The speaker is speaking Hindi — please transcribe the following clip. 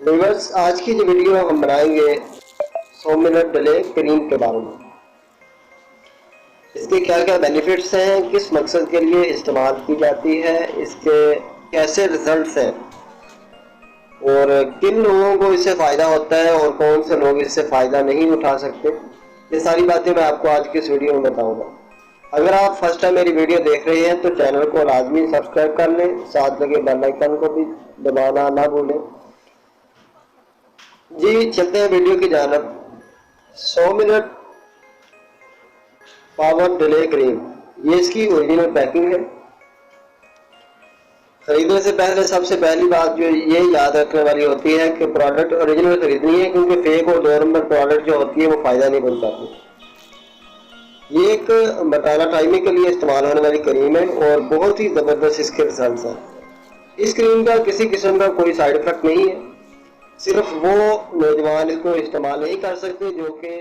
व्यूअर्स, आज की जो वीडियो हम बनाएंगे 100 मिनट डिले क्रीम के बारे में। इसके क्या क्या बेनिफिट्स हैं, किस मकसद के लिए इस्तेमाल की जाती है, इसके कैसे रिजल्ट्स हैं और किन लोगों को इससे फ़ायदा होता है और कौन से लोग इससे फ़ायदा नहीं उठा सकते, ये सारी बातें मैं आपको आज की इस वीडियो में बताऊंगा। अगर आप फर्स्ट टाइम मेरी वीडियो देख रहे हैं तो चैनल को लाजमी सब्सक्राइब कर लें, साथ लगे बेल आइकन को भी दबाना ना भूलें। जी, चलते हैं वीडियो की जानब। 100 मिनट पावर डिले क्रीम, ये इसकी ओरिजिनल पैकिंग है। खरीदने से पहले सबसे पहली बात जो ये याद रखने वाली होती है कि प्रोडक्ट ओरिजिनल खरीदनी है, क्योंकि फेक और 2 नंबर प्रोडक्ट जो होती है वो फ़ायदा नहीं बन पाती। ये एक मटाना टाइमिंग के लिए इस्तेमाल होने वाली क्रीम है और बहुत ही ज़बरदस्त इसके रिजल्ट हैं। इस क्रीम का किसी किस्म का कोई साइड इफेक्ट नहीं है। सिर्फ वो नौजवान इसको इस्तेमाल नहीं कर सकते जो कि